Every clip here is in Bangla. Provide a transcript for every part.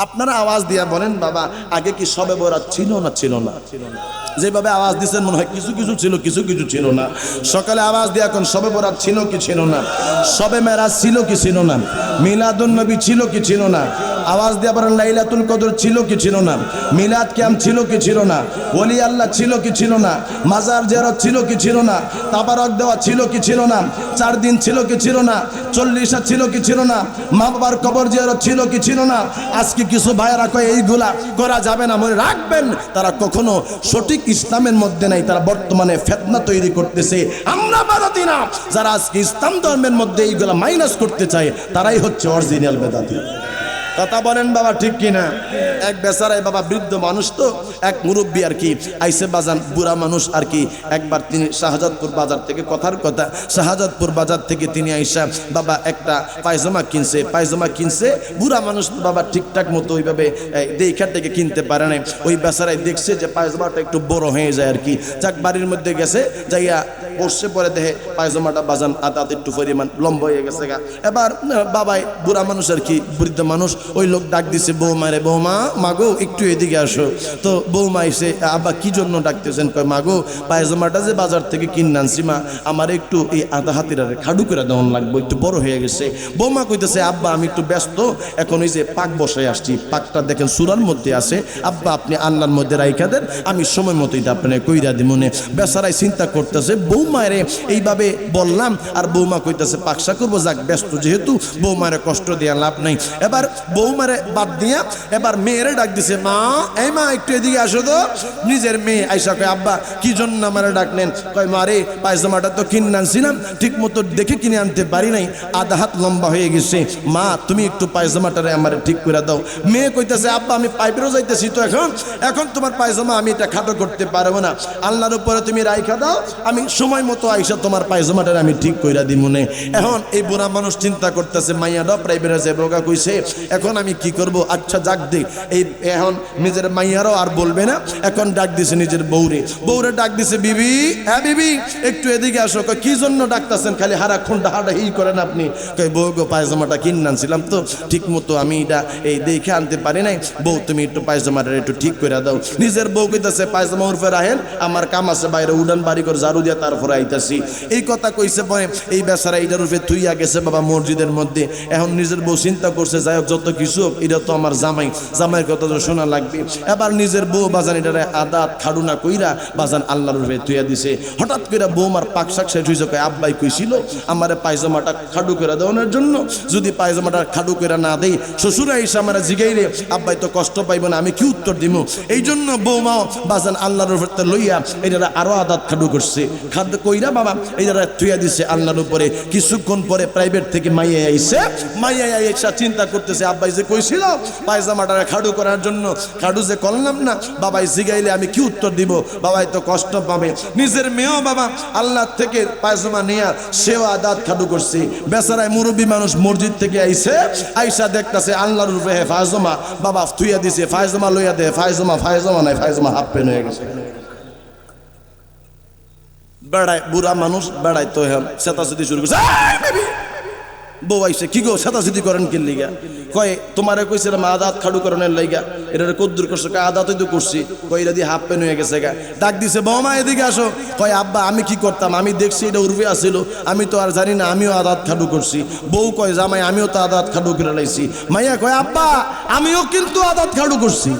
আপনারা আওয়াজ দিয়া বলেন বাবা আগে কি শবে বরাত ছিল না ছিল না? যেভাবে আওয়াজ দিচ্ছেন মনে হয় কিছু কিছু ছিল কিছু কিছু ছিল না। সকালে আওয়াজ দিয়ে এখন শবে বরাত ছিল কি ছিল না? শবে মেরাজ ছিল কি ছিল না? মিলাদুন নবী ছিল কি ছিল না? আওয়াজ দিয়ে বলেন লাইলাতুল কদর ছিল কি ছিল না? মিলাদ ক্যাম্প ছিল কি ছিল না? ওলি আল্লাহ ছিল কি ছিল না? মাজার জিয়ারত ছিল কি ছিল না? তাবারক দেওয়া ছিল কি ছিল না? 4 দিন ছিল কি ছিল না? 40 ছিল কি ছিল না? মা বাবার কবর জিয়ারত ছিল কি ছিল না? আজকে কিছু ভাইয়েরা কয় এইগুলা করা যাবে না, মনে রাখবেন তারা কখনো সঠিক ইসলামের মধ্যে নাই, তারা বর্তমানে ফিতনা তৈরি করতেছে। আমরা বেদাতি না, যারা আজকে ইসলাম ধর্মের মধ্যে এইগুলা মাইনাস করতে চায় তারাই হচ্ছে অরিজিনাল বেদাতি। কথা বলেন বাবা ঠিক কিনা? এক বেচারাই বাবা বৃদ্ধ মানুষ তো, এক মুরব্বী আর কি আইসে বাজান, বুড়া মানুষ আর কি। একবার তিনি শাহজাদপুর বাজার থেকে, কথার কথা শাহজাদপুর বাজার থেকে তিনি আইসা বাবা একটা পায়জামা কিনছে। পায়জামা কিনছে, বুড়া মানুষ বাবা ঠিকঠাক মতো ওইভাবে দেখার থেকে কিনতে পারে না। ওই বেচারাই দেখছে যে পায়জামাটা একটু বড় হয়ে যায় আর কি। যাক বাড়ির মধ্যে গেছে, যাইয়া বসছে, পরে দেখে পায়জামাটা বাজান আদা একটু পরিমাণ লম্বা হয়ে গেছে গা। এবার বাবাই বুড়া মানুষ আর কি, বৃদ্ধ মানুষ, ওই লোক ডাক দিছে বৌমা রে, বৌমা মাগো একটু এদিকে আসো। তো বৌমা এসে আব্বা কি জন্য ডাকতেছেন? কয় মাগো পায়জামাটা যে বাজার থেকে কিনে আনছি মা, আমার একটু এই আধা হাতির খাডু করে দেওয়ান লাগবে, একটু বড় হয়ে গেছে। বৌমা কইতেছে আব্বা আমি একটু ব্যস্ত, এখন ওই যে পাক বসায় আসছি, পাকটা দেখেন সুরার মধ্যে আছে, আব্বা আপনি আল্লাহর মধ্যে রাইখা দেন, আমি সময় মতোই আপনাকে কইরা দিব মনে। বেচারাই চিন্তা করতেছে বৌমারে এইভাবে বললাম, আর বৌমা কইতেছে পাকসা করবো, যাক ব্যস্ত যেহেতু বৌমারে কষ্ট দেওয়া লাভ নাই। এবার বৌমারে বাদ দিয়া এবার মেয়েরে ডাক দিছে, মা এই মা একটু এদিকে আসো তো। নিজের মেয়ে আইসা কয় আব্বা কি জন্য আমারে ডাকলেন? কয় মা রে পায়জামাটা তো কিনে আনছিলাম, ঠিক মতো দেখে কিনে আনতে পারি নাই, আধা হাত লম্বা হয়ে গেছে, মা তুমি একটু পায়জামাটারে আমারে ঠিক করে দাও। মেয়ে কইতেছে আব্বা আমি পাইপেরও যাইতেছি তো, এখন তোমার পায়জামা আমি এটা খাটো করতে পারবো না, আল্লাহর উপরে তুমি রাইখা দাও, আমি সময় মতো আইসা তোমার পায়জামাটারে আমি ঠিক কইরা দিব মনে। এখন এই বুড়া মানুষ চিন্তা করতেছে মাইয়াটা প্রাইভেটে যে বোকা কইছে, এখন আমি কি করব? আচ্ছা যাক দে, এই এখন নিজের মাইয়ারও আর বলবে না, এখন ডাক দিছে নিজের বউরে। বউরে ডাক দিছে বিবি, হ্যাঁ বিবি একটু এদিকে আসো। কয় কি জন্য ডাকতেছেন? খালি হারাক্ষণ ডাহাটা ই করেন আপনি? কয় বউ গো পায়জামাটা কিনে আনছিলাম তো, ঠিক মতো আমি এটা এই দেখে আনতে পারি নাই, বউ তুমি একটু পায়জামাটা একটু ঠিক করে দাও। নিজের বউ কইতাছে পায়জামা উরফে রাহেন, আমার কাম আছে বাইরে, উডান বাড়ি করে ঝাড়ু দিয়া তারপরে আইতাছি। এই কথা কইছে পরে এই বেচারা এইটার রূপে থুইয়া গেছে বাবা মসজিদের মধ্যে। এখন নিজের বউ চিন্তা করছে যাই হোক যত কিছু হোক এটা তো আমার জামাই, জামাইয়ের কথা তো শোনা লাগবে। এবার নিজের বউ বাজান এটারে আদাত খাড়ুনা কইরা বাজান আল্লাহর রূপে থুইয়া দিছে। হঠাৎ করে বৌমার পাক শাক শেষ হয়েছে, কয় আব্বাই কইছিল আমারে পায়জামাটা খাডু করে দেওয়ানোর জন্য, যদি পায়জামাটা খাডু করে না দেই শ্বশুরা এসে আমার জিগাইলে আব্বাই তো কষ্ট পাইব না, আমি কি উত্তর দিব? এই জন্য বৌমাও বাজান আল্লাহর উপরে লইয়া এটা আরো আদাত খাডু করছে, খাদ্য কইরা বাবা এটা থুইয়া দিছে আল্লাহর উপরে। কিছুক্ষণ পরে প্রাইভেট থেকে মাইয়া আইছে, মাইয়া আইসা চিন্তা করতেছে আব্বাই যে কইছিল পায়জামাটা খাডু করার জন্য, খাডু যে করলাম না, বাবাই জিগাইলে আমি কি উত্তর দিব? বাবাই তো কষ্ট পাবে। নিজের মেয়েও বাবা আল্লাহ থেকে পায়জামা নিয়ে সেও আদাত খাডু করছে। বেচারায় মুরব্বী মানুষ মসজিদ থেকে আইছে, আইসা দেখতেছে আল্লাহর রূপে পায়জামা বাবা থুইয়া দিছে, পায়জামা লইয়া দে, পায়জামা নাই, পায়জামা হাফ প্যান্ট হয়ে গেছে। বেড়ায় বুড়া মানুষ বেড়ায় তো এখন চেতাচেতি শুরু করছে। বউ আইসে কি গো চেতাচেতি করেন কি লিগা? কয় তোমারে কইছিলাম আদাত খাডু করনের লাইগা, এটা কদ্দুর করছো? কয় আদাতই তো করছি। কয় এটা দিয়ে হাফ প্যান্ট হয়ে গেছে গা। ডাক দিছে বৌমা এদিকে আসো। কয় আব্বা আমি কি করতাম, আমি দেখছি এটা উর্বে আসিল, আমি তো আর জানি না আমিও আদাত খাডু করছি। বউ কয় জামাই আমিও তো আদাত খাডু করে লাইছি। মাইয়া কয় আব্বা আমিও কিন্তু আদাত খাডু করছি।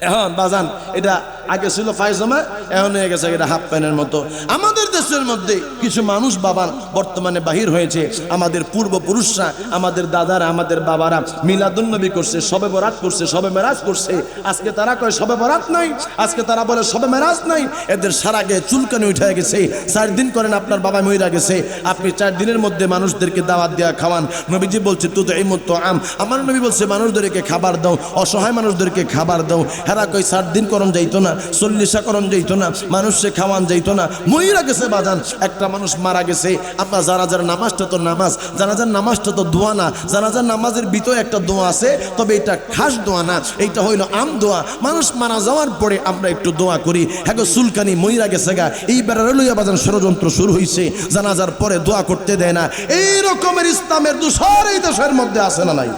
এখন বাজান এটা আগে ছিল পায়জামা, এখন হয়ে গেছে এটা হাফ প্যান্টের মতো। আমাদের দেশের মধ্যে কিছু মানুষ বাবা বর্তমানে বাহির হয়েছে, আমাদের পূর্বপুরুষরা, আমাদের দাদারা, আমাদের বাবারা মিলাদুন নবী করছে, শবে বরাত করছে, শবে মেরাজ করছে। আজকে তারা কয় শবে বরাত নাই, আজকে তারা বলে শবে মেরাজ নাই। এদের সারা গায়ে চুলকানি উঠে গেছে। 4 দিন করেন আপনার বাবা মইরা গেছে, আপনি 4 দিনের মধ্যে মানুষদেরকে দাওয়াত দেওয়া খাওয়ান। নবীজি বলছে তুতঈমুত তাআম, আমার নবী বলছে মানুষদেরকে খাবার দাও, অসহায় মানুষদেরকে খাবার দাও। হেরা কই 4 দিন করন যাইতো না, 40 করন যাইতো না, মানুষে খাওয়ান যাইতো না, মইরা গেছে বাজান। একটা মানুষ মারা গেছে, আপনার জানাজার নামাজটা তো নামাজ, জানাজার নামাজটা তো দোয়া না, জানাজার নামাজের ভিতরে একটা দোয়া আছে, তবে এটা খাস দোয়া না, এইটা হইল আম দোয়া। মানুষ মারা যাওয়ার পরে আমরা একটু দোয়া করি, হ্যাঁ গো চুলকানি মইরা গেছে গা, এই বেড়ারে লইয়া বাজান ষড়যন্ত্র শুরু হয়েছে, জানাজার পরে দোয়া করতে দেয় না। এই রকমের ইসলামের দূষর এই দেশের মধ্যে আছে না নাই?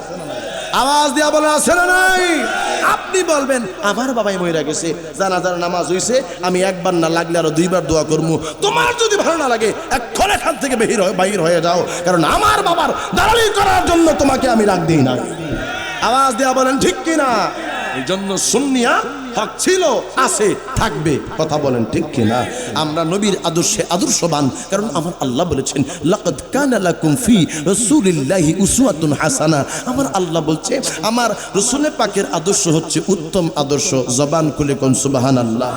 আওয়াজ দিয়া বলেন আছে না নাই? আপনি বলবেন আমার বাবাই মইরা গেছে, জানাজার নামাজ হইছে, আমি একবার না লাগলে আরো 2 বার দোয়া করবো। তোমার যদি ভালো না লাগে এখন এখান থেকে বাহির হয়ে যাও, কারণ আমার বাবার দালালি করার জন্য তোমাকে আমি রাখ দিই না। আওয়াজ দেয়া বলেন ঠিক কিনা? এই জন্য সুন্নিয়া হক ছিল, আছে, থাকবে। কথা বলেন ঠিক কিনা? আমরা নবীর আদর্শে আদর্শবান, কারণ আমার আল্লাহ বলেছেন লাকাদ কানা লাকুম ফি রাসূলিল্লাহি উসওয়াতুন হাসানা। আমার আল্লাহ বলছে আমার রাসূল পাকের আদর্শ হচ্ছে উত্তম আদর্শ। জবান খুলে কোন সুবহানাল্লাহ।